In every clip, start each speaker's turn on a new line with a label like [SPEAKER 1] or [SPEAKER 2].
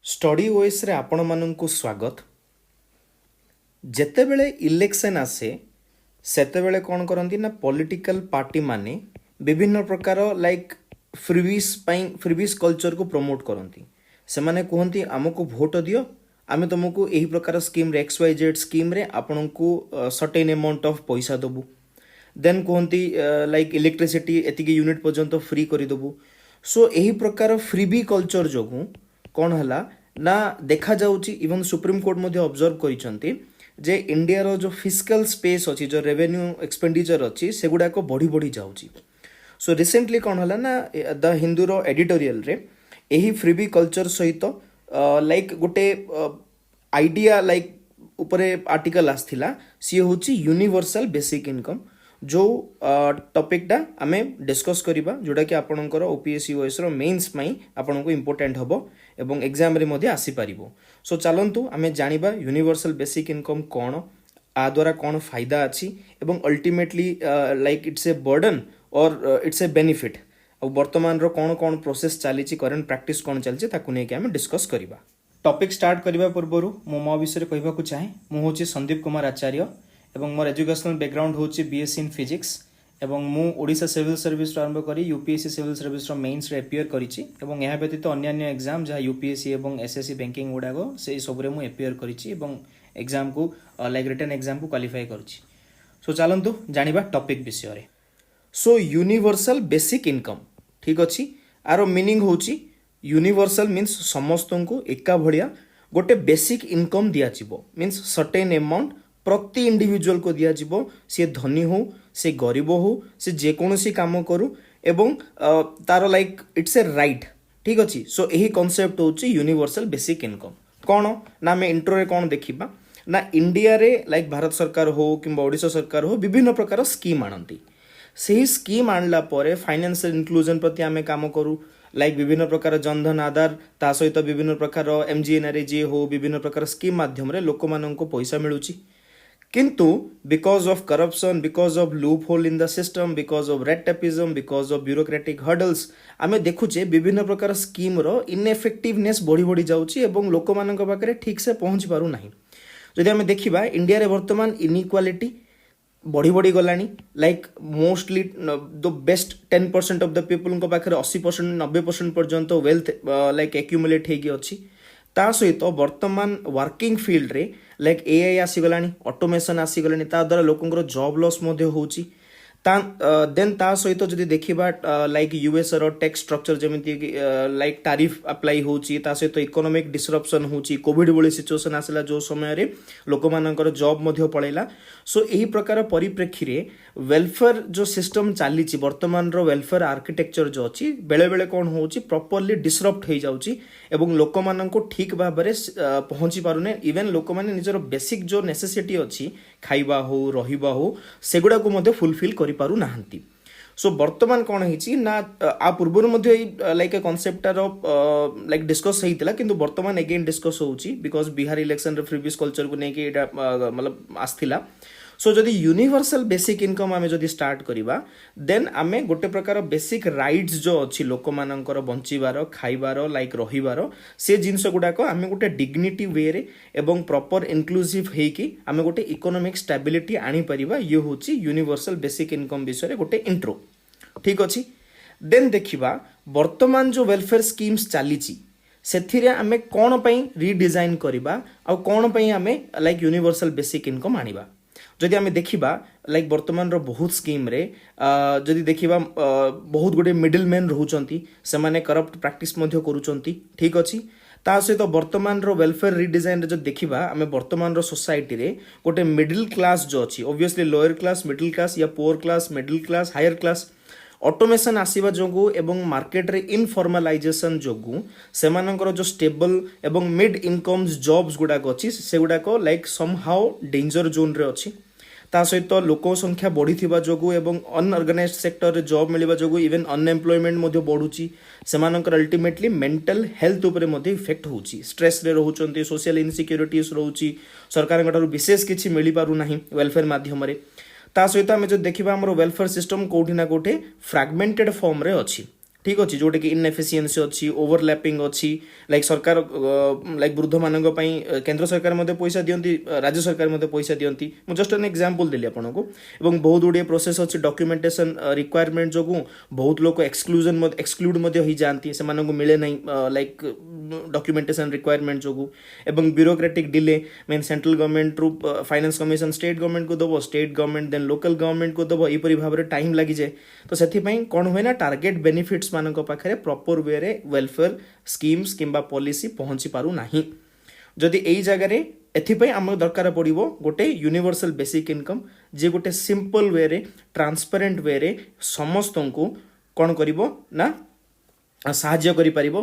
[SPEAKER 1] Study OS रे आपण माननकु स्वागत। जेतेबेले इलेक्शन आसे सेतेबेले कौन करती ना पॉलिटिकल पार्टी माने विभिन्न प्रकार लाइक फ्रीबीज कल्चर को प्रमोट करती। से माने कहती आमको भोट दियो, आमे तुमको यही प्रकार स्कीम रे XYZ स्कीम रे आपन को सर्टेन अमाउंट ऑफ पैसा दबु। देन कहती लाइक इलेक्ट्रिसिटी एतिकी यूनिट पर्यंत फ्री कर दबु। सो यही प्रकार फ्रीबी कल्चर जोगु कौन है ना देखा जाउची। इवन सुप्रीम कोर्ट मध्ये ऑब्जर्व करिसंती जे इंडिया रो जो फिस्कल स्पेस अछि, जो रेवेन्यू एक्सपेंडिचर अछि, सेगुडा को बढ़ी बढ़ी जाउची। सो रिसेंटली कौन है ना द हिंदू रो एडिटोरियल रे यही फ्रीबी कल्चर सहित लाइक गोटे आइडिया लाइक उपरे आर्टिकल आस्थिला, सी होची यूनिवर्सल बेसिक इनकम। जो टॉपिकटा आमे डिस्कस करिबा जोटा कि आपणकर OPSC OAS रो मेंस पई आपनको इंपोर्टेंट हबो एवं एग्जाम रे मध्ये आसी पारिबो। सो चलंतु आमे जानिबा यूनिवर्सल बेसिक इनकम कोन, आ द्वारा कोन फायदा अछि एवं ultimately like it's a burden और इट्स ए बेनिफिट। आ वर्तमान रो कोन कोन प्रोसेस चलीछि, करंट प्रैक्टिस कोन चलछि, ताकू नै कि आमे डिस्कस करिबा। टॉपिक स्टार्ट करिबा पूर्वरु मो विषय कहबा को चाहे। मु होछि संदीप कुमार आचार्य एवं मोर एजुकेशनल बैकग्राउंड होछि BSc इन फिजिक्स एवं मु ओडिशा सिविल सर्विस आरंभ करी UPSC सिविल सर्विस रो मेंस रे अपियर करिछि एवं यहा व्यतीत अन्य एग्जाम जहा UPSC एवं SSC बैंकिंग गुडागो से सब रे मु अपियर करिछि एवं एग्जाम को लाइक रिटन एग्जाम को क्वालिफाई करिछि। सो चलंतु जानिबा टॉपिक विषय रे। सो यूनिवर्सल बेसिक इनकम ठीक अछि। आरो मीनिंग होछि यूनिवर्सल मीन्स समस्तन को एका भलिया गोटे बेसिक इनकम दिया जिवो। मीन्स सर्टेन अमाउंट प्रति इंडिविजुअल को दिया जिवो। से धनी हो से गरीब हो से जे कोनोसी काम करू एवं तार लाइक इट्स ए राइट ठीक अछि। सो यही कांसेप्ट होछि यूनिवर्सल बेसिक इनकम। कोन ना मैं इंट्रो रे कोन देखिबा ना इंडिया रे लाइक भारत सरकार हो किंबा ओडिशा सरकार हो विभिन्न प्रकार स्कीम आनंती। सही स्कीम आणला परे फाइनेंशियल इंक्लूजन प्रति आमे काम करू। लाइक विभिन्न प्रकार जनधन आधार ता सहित विभिन्न प्रकार MGNREGA हो विभिन्न प्रकार स्कीम माध्यम रे लोक माननको पैसा मिलुची। किंतु because of corruption, because of loop hole in the system, because of red tapism, because of bureaucratic hurdles आमे देखुचे विभिन्न प्रकार स्कीम रो इनएफेक्टिवनेस बढ़ी बढ़ी जाउची एवं लोक माननक पाखरे ठीक से पहुंच पारु नाही। जदि आमे देखिबा इंडिया रे वर्तमान इनइक्वालिटी बढ़ी बढ़ी गलानी। Like mostly the best 10% of the people को पाखरे 80% 90% पर्यंत वेल्थ लाइक एक्यूमुलेट हेगी अछि। ता सहित वर्तमान वर्किंग फील्ड रे लाइक AI आसीगलानी, ऑटोमेशन आसीगलानी, ता द्वारा लोकंकर जॉब लॉस मध्ये होउची। देन ता सहित जदि देखिबा लाइक US रो टैक्स स्ट्रक्चर जेमिति लाइक टैरिफ अप्लाई होउची, ता सहित इकोनॉमिक डिसरप्शन होउची। कोविड बोली सिचुएशन आसला जो समय रे लोक मानकर जॉब मध्ये पळैला। सो एही प्रकार परिप्रेक्षी रे वेलफेयर जो सिस्टम चालीची वर्तमान रो वेलफेयर आर्किटेक्चर जो अछि बेले बेले कोन होउची प्रॉपर्ली डिसरप्ट हे जाउची एवं लोक माननको ठीक भाबरे पहुंची पारुने। इवन लोक माने निजर बेसिक जो नेसेसिटी अछि खाइबा हो रहिबा हो सेगुडा को मध्ये फुलफिल करि पारु नाहंती। सो वर्तमान कौन है ना आ पूर्व लाइक ए कॉन्सेप्टार लाइक डिस्कस होता किंतु वर्तमान अगेन डिस्कस होउची बिकॉज बिहार इलेक्शन रे फ्रीबीज कल्चर को लेके एटा मतलब आस्थिला। सो जदि यूनिवर्सल बेसिक इनकम आमे जदि स्टार्ट करिबा देन आमे गोटे प्रकार बेसिक राइट्स जो अछि लोक मानकर बंचिबार खाइबार लाइक रहिबार से जिंस गुडाको आमे गोटे डिग्निटी वे रे एवं प्रॉपर इनक्लूसिव हेकी आमे गोटे इकोनॉमिक स्टेबिलिटी आनी परिबा। ये होची यूनिवर्सल बेसिक इनकम विषय रे गोटे इंट्रो ठीक अछि। देन देखिबा वर्तमान जो वेलफेयर स्कीम्स चालीची सेथिरे आमे कोन पई रीडिजाइन करिबा आ कोन पई आमे लाइक यूनिवर्सल बेसिक इनकम आनिबा। जदि आमे देखिबा लाइक वर्तमान रो बहुत स्कीम रे जदि देखिबा बहुत गुडे मिडिल मैन रहउचंती, से माने करप्ट प्रैक्टिस मध्ये करूचंती ठीक अछि। ता सहित वर्तमान रो वेलफेयर रीडिजाइन रे जो देखिबा आमे वर्तमान रो सोसाइटी रे गोटे मिडिल क्लास जो अछि obviously lower class, middle class या poor class, middle class, higher class automation आसीबा जोगु एवं मार्केट रे इनफॉर्मलाइजेशन जोगु सेमानकर जो स्टेबल एवं मिड इनकम्स जॉब्स गुडा अछि से गुडा like somehow danger zone रे अछि। ता सहित लोक संख्या बढ़ी थिबा जोगु एवं अनऑर्गेनाइज्ड सेक्टर रे जॉब मिलिबा जोगु इवन अनएम्प्लॉयमेंट मध्ये बढ़ुची। सेमानकर अल्टीमेटली मेंटल हेल्थ ऊपर मध्ये इफेक्ट होउची, स्ट्रेस रे रहउचंती, सोशल इनसिक्योरिटीज रहउची, सरकार गटारु विशेष किछि मिली पारु नाही वेलफेयर माध्यम रे। ता सहित आमे जो देखिबा हमरो वेलफेयर सिस्टम कोठी ना कोठे फ्रैगमेंटेड फॉर्म रे अछि। ठीक अच्छे जोटा कि इनएफिशिएंसी अच्छी ओवरलैपिंग अच्छी लाइक सरकार लाइक वृद्ध मानक केंद्र सरकार मध्य पैसा दियंती राज्य सरकार मध्य पैसा दियंती मु जस्ट एन एग्जांपल देली आपन को एवं बहुत गुड़िए प्रोसेस अच्छी डॉक्यूमेंटेशन रिक्वायरमेंट जो बहुत लोग एक्सक्लूड मध्य हो जाती से मिले नहीं लाइक डॉक्यूमेंटेशन रिक्वायरमेंट जो एवं bureaucratic delay mean central government रु फाइनेंस कमिशन स्टेट गवर्नमेंट को दबो state government then local government को दबो यहपरी भाव में टाइम लगी जाए तो से कौन हुए ना टार्गेट बेनिफिट्स मानक पाखे प्रॉपर वे रे वेलफेयर स्कीम्स किंबा पॉलिसी पहुंची पारु नाही जदि एई जगह एथिपाई आम दरकार पड़ो गोटे यूनिवर्सल बेसिक इनकम जे गोटे सिंपल वे रे ट्रांसपेरेंट वे रे समस्त को कौन करिवो ना साहाଯ୍ୟ କରିପାରିବ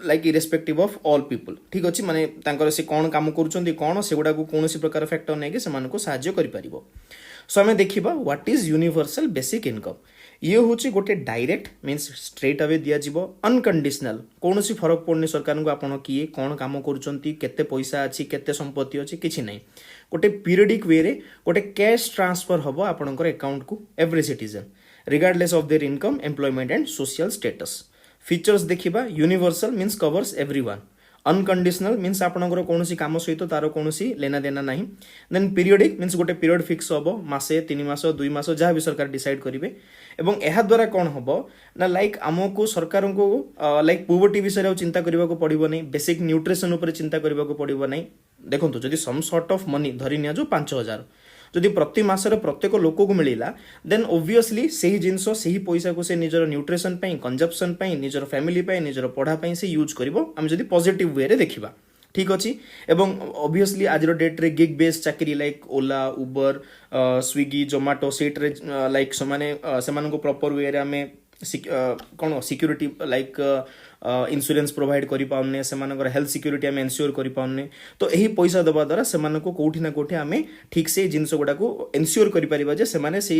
[SPEAKER 1] like irrespective of all people ठीक अच्छे माने तांकर से कौन काम करूछंती कौन सेगुडा को कोनोसी प्रकार फैक्टर नै कि सेमान को साहाଯ୍य करिपारिबो सो हमें देखिबा what is universal basic income ये हूँ गोटे डायरेक्ट मीन्स स्ट्रेट अवे दिया जीवो अनकंडीशनल कौन सी फरक पड़नी सरकार को आपन किए कौन काम करुँच केते पैसा अच्छी केते संपत्ति अच्छी किसी ना गोटे पीरियडिक वे रे गोटे कैश ट्रांसफर हम आपंकर अकाउंट को every citizen regardless of their income employment and social status features देखिबा universal means covers everyone unconditional means आपंकर कौन काम सहित तार कौन लेना देना ना देन पीरियडिक मीन्स गोटे पीरियड फिक्स हम मसे 3 मास 2 मास जहाँ भी सरकार डिसाइड करेंगे एवं यह द्वारा कौन हम ना लाइक आमको सरकार को लाइक पोवर्टी विषय चिंता करने को पड़ो नहीं बेसिक न्यूट्रिशन उपर चिंता करने को पड़ो नहीं देखो जदि सम सॉर्ट ऑफ मनी धरी नि 5,000 जदि प्रति मासर प्रत्येक लोक को मिलला देन ओब्वियसली सही जिनस सही पैसा को से निजर न्यूट्रिशन कंजप्शन निजर फैमिली निजर पढ़ाई से यूज करिवो हम जदि पॉजिटिव वे रे देखिबा ठीक अच्छे एवं ऑब्वियसली आज डेट रे गिग बेस्ड चाकरी लाइक ओला उबर स्विगी जोमाटो सेट्रे लाइक से प्रॉपर वे रे आमे कौन सिक्योरिटी लाइक इंश्योरेंस प्रोवाइड करि पाउने से हेल्थ सिक्योरिटी आम एनश्योर करि पाउने तो यही पैसा दबा द्वारा से कौटी ना कौटी आम ठीक से जिनस गुड़ा को एनश्योर करें से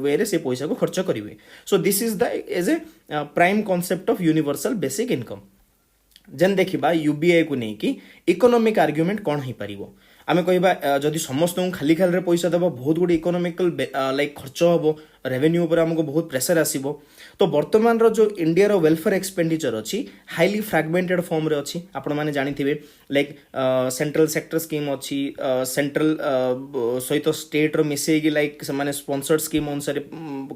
[SPEAKER 1] वे रे से पैसा को खर्च करेंगे so this is the as a prime concept of universal basic income जेन देखा यूबीआई को लेकिन इकोनॉमिक आर्ग्युमेंट कौन हो पार आम कह जदि समस्त खाली खाली पैसा दबा बहुत गुड इकोनॉमिकल लाइक खर्च हम रेवेन्यू पर आमको बहुत प्रेशर आसीबो तो वर्तमान रो जो इंडिया रो वेलफेयर एक्सपेंडिचर अच्छी हाईली फ्रैगमेंटेड फॉर्म रे अच्छी आपण माने जानिथिबे लाइक सेंट्रल सेक्टर स्कीम अच्छी सेंट्रल सहित स्टेट रो मिसेई की लाइक से माने स्पॉन्सर्ड स्कीम अनुसार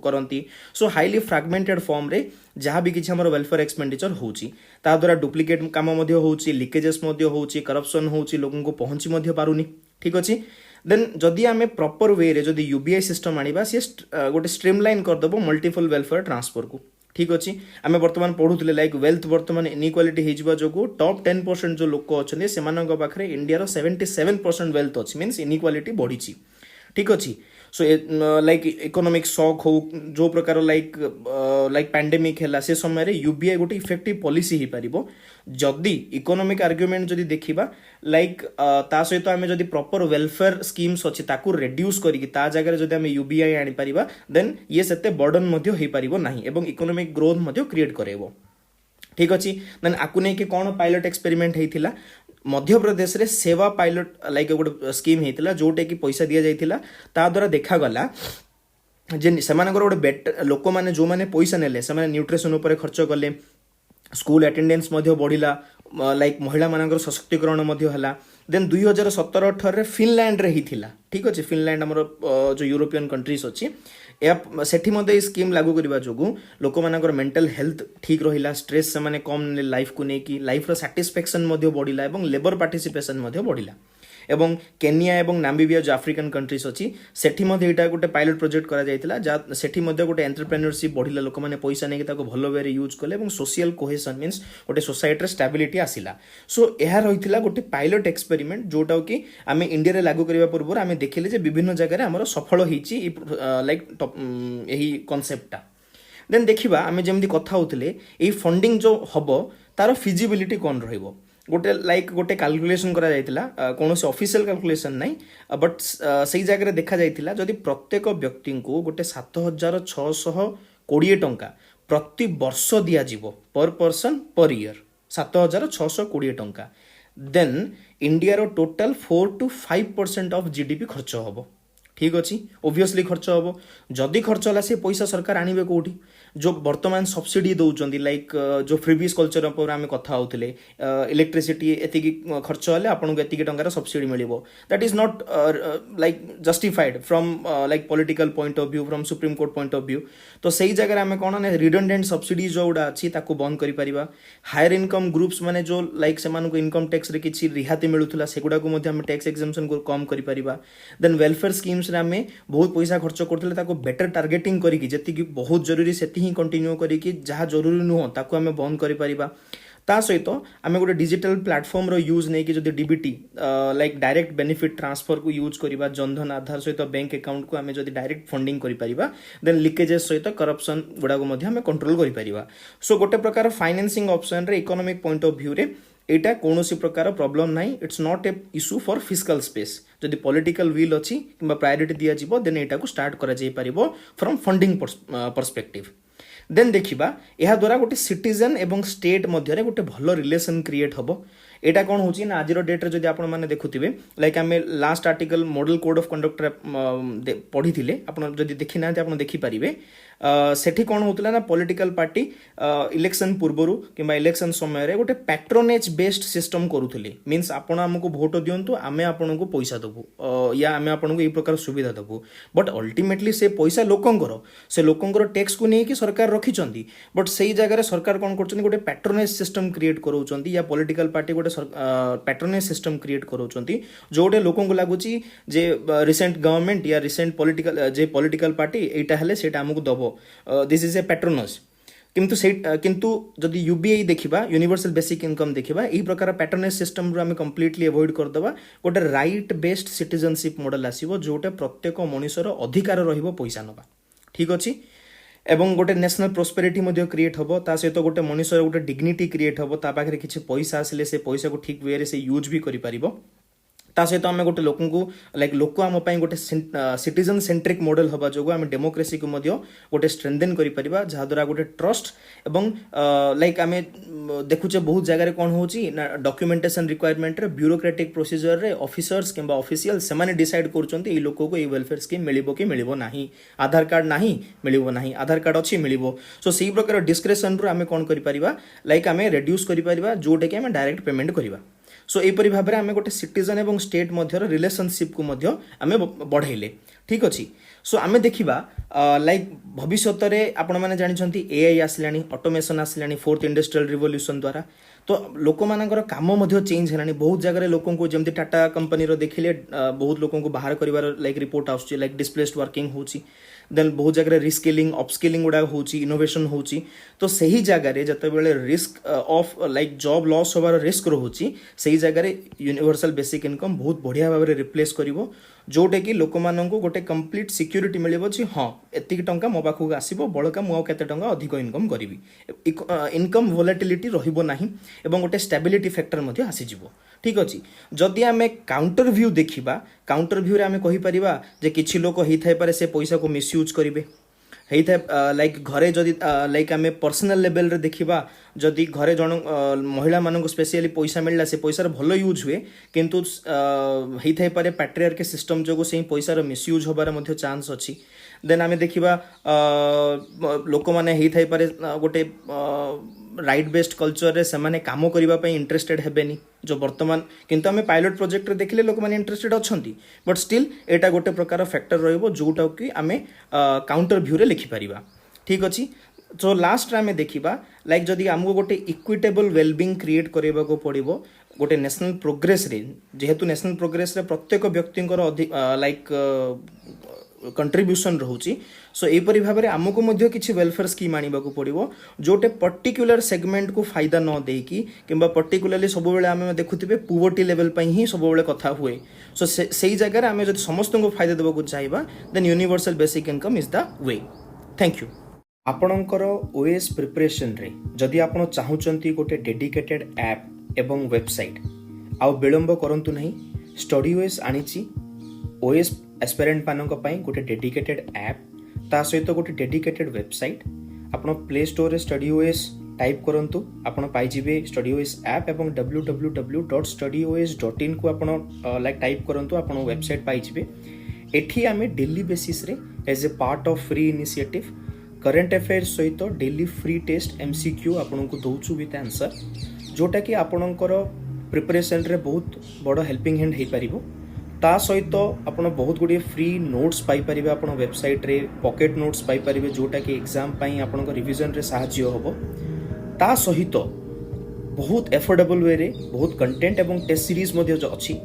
[SPEAKER 1] करंती सो हाईली फ्रैगमेंटेड फॉर्म रे जहाँ भी किसी हमर वेलफेयर एक्सपेंडिचर होची ता द्वारा डुप्लिकेट काम मध्य होची लीकेजेस मध्य होची करप्शन होची लोगन को पहुंची मध्य पारुनी ठीक अच्छे देन जदि आम प्रॉपर वे रे जदि यूबीआई सिस्टम आनिबा सी गोटे स्ट्रीमलाइन करदेव मल्टीपल वेलफेयर ट्रांसफर को ठीक अच्छे आम बर्तमान पढ़ुले लाइक वेल्थ बर्तमान इनइक्वालिटी हो जो टॉप 10% जो लोक अच्छे से पाखे इंडिया 77% वेल्थ अच्छी मीन्स इनइक्वालिटी बढ़ी ठीक अच्छे सो लाइक इकोनॉमिक शॉक हो जो प्रकार लाइक पैंडेमिक है से समय रे यूबीआई गोटे इफेक्टिव पॉलिसी हो पारिबो जदि इकोनॉमिक आर्ग्युमेंट जदि देखिबा लाइक ता सहित आमे जदि प्रॉपर वेलफेयर स्कीम्स अछि ताकू रिड्यूस करिकि ता जगह जदि आमे यूबीआई आनि परिबा देन ये सेते बर्डन मध्य हो पारिबो नाही एवं इकोनॉमिक ग्रोथ मध्य क्रिएट करेबो ठीक अच्छे देन आकु नै कि कोन पायलट एक्सपेरिमेंट हेतिला मध्य प्रदेश रे सेवा पायलट लाइक गोटे स्कीम हेतिला जोटे कि पैसा दिया जाइतिला ता द्वारा देखा गला जे सेमानकर गोटे बेटर लोक माने जो माने पैसा नेले से न्यूट्रिशन उपर खर्च कले स्कूल अटेंडेंस मध्य बढ़िला लाइक महिला मानकर सशक्तिकरण मध्य हला देन 2017-18 रे फिनलैंड रे हिथिला ठीक अच्छे फिनलैंड हमर जो यूरोपियन कंट्रीज अच्छी सेठी मध्य स्कीम लागू करबा जोगु लोक मानकर मेंटल हेल्थ ठीक रहिला स्ट्रेस से माने कम लाइफ को नेकी लाइफ रो सैटिस्फैक्शन मध्य बढ़िला एवं लेबर पार्टिसिपेशन मध्य बढ़िला एवं केनिया एवं नामिबिया जो अफ्रिकन कंट्रीज अच्छी सेठी मध्य एटा गोटे पायलट प्रोजेक्ट करा जायतिला जा सेठी मध्य गोटे एंटरप्रेन्योरशिप बढ़िला लोक माने पैसा नेकी ताको भलो वे रे यूज कले एवं सोशल कोहेशन मींस गोटे सोसाइटी रे स्टेबिलिटी आसिला सो एहा रहितिला गोटे पायलट एक्सपेरिमेंट जोटा कि आमे इंडिया रे लागू करबा पूर्व आमे देखिले जे विभिन्न जगह रे हमर सफल हिची लाइक एही कांसेप्टटा देन देखिबा आमे जेमदी कथा होतले एही फंडिंग जो हबो तार फिजिबिलिटी कोन रहइबो गोटे लाइक गोटे कैलकुलेशन करा जायतिला कौन से ऑफिशियल कैलकुलेशन नहीं बट सही जगह देखा जायतिला जदि प्रत्येक व्यक्ति को गोटे 7,620 टंका प्रति वर्ष दिया जीवो पर पर्सन पर ईयर 7,620 टंका देन इंडिया रो टोटल 4 to 5% ऑफ जीडीपी खर्च होबो ठीक अच्छी ओबियसली खर्च हम जदि खर्च है से पैसा सरकार आने कौटी जो वर्तमान सब्सिडी दौरान लाइक जो फ्रीबीज कल्चर पर आम कथा होते इलेक्ट्रिसिटी एति खर्च हेल्ले आपको एति टंकार सब्सिडी मिल that is not like justified from like political point of view from supreme court point of view तो सही जगह आम कौन ना रिडंडेंट सब्सिडी जो गुड़ा अच्छी बंद कर हायर इनकम ग्रुप्स माने जो लाइक से इनकम टैक्स रे किछि रिहाती मिलुथला सेगुडा को मध्ये हम टैक्स एग्जाम्पशन को कम करि परिबा देन वेलफेयर स्कीम्स रे हमें बहुत पैसा खर्च करथले ताको बेटर टारगेटिंग करी कि जति कि बहुत जरूरी सेति ही कंटिन्यू करी कि जहा जरूरी नुह ताको हमें बंद करि परिबा ता सहित आम गोटे डिजिटल प्लाटफॉर्म रो यूज नहीं कि जदि DBT like direct benefit transfer को यूज करिबा जनधन आधार सहित बैंक अकाउंट को आम जदि डायरेक्ट फंडिंग करि परिबा देन लीकेजेस सहित करप्शन गुडा को मध्ये हम कंट्रोल करि परिबा सो गोटे प्रकार फाइनेंसिंग ऑप्शन रे इकोनॉमिक पॉइंट ऑफ व्यू रे एटा कौनसी प्रकार प्रॉब्लम नाही it's not a issue for fiscal space जदि पॉलिटिकल विल अछि किबा प्रायोरिटी दिया जिवो देन एटा को स्टार्ट करा जाय परिबो फ्रॉम फंडिंग पर्सपेक्टिव देन देखिबा एहा द्वारा गोटे सिटीजन एवं स्टेट मध्य गोटे भल रिलेशन क्रिएट हबो एटा कौन होची ना आजिरो डेट रे जदि आपण माने देखुथिबे लाइक आमे last article model code of conduct पढ़ी थिले आपण जदि देखि नाते आपण देखि परिबे सेठी कौन होतला ना पॉलिटिकल पार्टी इलेक्शन पूर्वरु किंबा इलेक्शन समय रे गोटे पैट्रोनेज बेस्ड सिस्टम करूथिले मींस आपण हमको वोट दियंतु आमे आपण को पैसा दबु या आमे आपण को ए प्रकार सुविधा दबु बट अल्टीमेटली से पैसा लोकंकर से लोकंकर टैक्स को नहीं कि सरकार रखिचंदी बट सेही जगह रे सरकार कौन करचंदी गोटे पैट्रोनेज सिस्टम क्रिएट करूचंदी या पॉलिटिकल पार्टी गोटे पैट्रोनेज सिस्टम क्रिएट करूचंती जोटे लोकन को लागुची जे रिसेंट गवर्नमेंट या रिसेंट पॉलिटिकल पार्टी एटा हेले सेटा हमको दबो दिस इज ए पैट्रोनस किंतु जदि यूबीआई देखिबा यूनिवर्सल बेसिक इनकम देखिबा एही प्रकार पैट्रोनेज सिस्टम रो हम कंप्लीटली अवॉइड कर दबा गोटे राइट बेस्ड सिटीजनशिप मॉडल आसीबो जोटे प्रत्येक मनुष्यर अधिकार रहिबो पैसा नबा ठीक अछि एवं गोटे नेशनल प्रोस्पेरिटी मध्ये क्रिएट हबो ता सहित गोटे मनुष्यर गोटे डिग्निटी क्रिएट हबो ता पाखरे किछि पैसा आसिले से पैसा को ठीक वे रे से यूज भी करि परिबो ता सहित आम गोटे लोक लाइक लोक आम गोटे सिटीजन सेंट्रिक मॉडल हवा जो आम डेमोक्रेसी को मध्य गोटे स्ट्रेंथन करि परिबा जहा द्वारा गोटे ट्रस्ट एवं लाइक आम देखुचे बहुत जगह कौन होची ना डॉक्यूमेंटेशन रिक्वायरमेंट रे ब्यूरोक्रेटिक प्रोसीजर रे ऑफिसर्स किंबा ऑफिशियल से माने डिसाइड करचंती ए लोक को ए वेलफेयर स्कीम मिलिबो कि मिलिबो नाही आधार कार्ड नाही मिलिबो नाही आधार कार्ड अछि मिलिबो सो सेही प्रकार डिस्क्रिप्शन रो आम कोन करि परिबा लाइक आम रिड्यूस करि परिबा जोटे कि आम डायरेक्ट पेमेंट करिबा सो एपरी भाव में आम गोटे सिटीजन एवं स्टेट मध्यर रिलेशनशिप को मध्य आम बढ़ाइले ठीक अच्छी सो आम देखा लाइक भविष्य में आपण मैंने जानते एआई आसलानी ऑटोमेशन आसलानी फोर्थ इंडस्ट्रियल रिवोल्यूशन द्वारा तो लोक मानकर काम चेंज है बहुत जगह लोक जमी टाटा कंपनी देखिले बहुत लोक बाहर कर लाइक रिपोर्ट आसूँ लाइक डिस्प्लेस्ड वर्किंग होची देन बहुत जगह रिस्किलिंग अपस्किलिंग गुड़ा होची इनोवेशन होची तो सही जगह जते बेले risk of like job loss होबार रिस्क रोची सही जगह यूनिवर्सल बेसिक इनकम बहुत बढ़िया भाव में रिप्लेस करिवो जोटे कि लोक माननकु गोटे कंप्लीट सिक्योरिटी मिलिबो जी हां एतिक टंका मो पाखु आसीबो बळका मो केते टंका अधिक इनकम करिवि इनकम वोलेटिलिटी रहिबो नाही एवं गोटे स्टेबिलिटी फैक्टर मध्ये आसी जिवो ठीक अछि जदि आमे काउंटर व्यू देखिबा काउंटर व्यू रे आमे कहि परिबा जे किछि लोक हेइ थाइ पारे से पैसा को मिसयूज करिवे हेइ थाइ लाइक घरे जदि लाइक आमे पर्सनल लेवल रे देखिबा जदि घरे जण महिला मानक स्पेशली पैसा मिलला से पैसा भल यूज हुए किंतु हेइ थाइ पारे पैट्रियार्की सिस्टम जो से पैसा मिसयूज होबार मध्ये चांस अछि देन आमे देखिबा लोक माने हेइ थाइ पारे गोटे राइट बेस्ड कल्चर रे सेमाने काम करिबा पई इंटरेस्टेड हेबेनी जो वर्तमान किंतु आमे पायलट प्रोजेक्ट रे देखिले लोक माने इंटरेस्टेड अछंती बट स्टिल एटा गोटे प्रकार फैक्टर रहइबो जोटा कि आमे काउंटर व्यू रे लिखि परिबा ठीक अछि तो लास्ट आमे देखिबा लाइक जदि हमको गोटे इक्विटेबल वेलबींग क्रिएट करबा को पड़िबो गोटे नेशनल प्रोग्रेस रे जेहेतु नेशनल प्रोग्रेस रे प्रत्येक व्यक्तिंकर लाइक कंट्रीब्यूशन रोची सो एपरी भाव में आमको मध्य किसी वेलफेयर स्कीम आने को पड़ो जोटे पर्टिकुलर सेगमेंट को फायदा न देकी किंबा पर्टिकुलरली सब बेले आम देखुवे पुवर्टी लेवल पर ही सब बेले कथा हुए सो से जगह आम जो समस्त को फायदा देवा चाहिए then universal basic income is the way thank you आपणकर ओएस प्रिपरेशन रे जदि आपण चाहूचंती गोटे डेडिकेटेड ऐप एवं वेबसाइट आउ विलंब करंतु नहीं स्टडी ओएस आनीची ओएस एस्पिरेंट मानक पई गोटे डेडिकेटेड ऐप ता सहित गोटे डेडिकेटेड वेबसाइट आपण प्ले स्टोर रे स्टडी ओएस टाइप करंतु आपण पाई जिवे स्टडी ओएस ऐप एवं www.studyoas.in को आपण लाइक टाइप करंतु आपण वेबसाइट पाई जिवे एठी आमे डेली बेसिस रे as a part of free initiative current affairs सहित डेली फ्री टेस्ट एमसीक्यू आपन को दउछु विथ आंसर जोटा कि आपणकर प्रिपरेशन रे बहुत बड़ हेल्पिंग हैंड हो पारिबो। ता सहित आपण बहुत गुडी फ्री नोट्स पाई परिबे आपण वेबसाइट रे पॉकेट नोट्स पाई परिबे जोटा कि एग्जाम पई आपण रिवीजन रे सहाय्य होबो। ता सहित बहुत एफोर्डेबल वे रे बहुत कंटेंट एवं टेस्ट सीरीज मध्ये जो अछि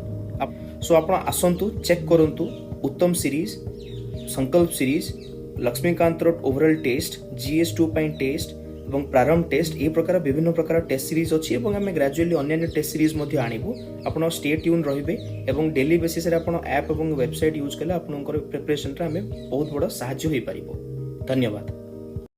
[SPEAKER 1] सो आपण आसंतु चेक करंतु उत्तम सीरीज संकल्प सीरीज लक्ष्मीकांत रोड ओवरऑल टेस्ट GS2 पई टेस्ट এবং प्रारंभ टेस्ट ए प्रकार विभिन्न प्रकार टेस्ट सीरीज अछि এবং ଆମେ ग्रेजुअली अन्य टेस्ट सीरीज मध्ये आनिबु। आपण स्टे ट्यून रहिबे এবং डेली बेसिस रे आपण ऐप এবং वेबसाइट यूज कले आपनकर प्रिपरेशन रे हमें बहुत बड़ सहाय्य होई परिबो। धन्यवाद।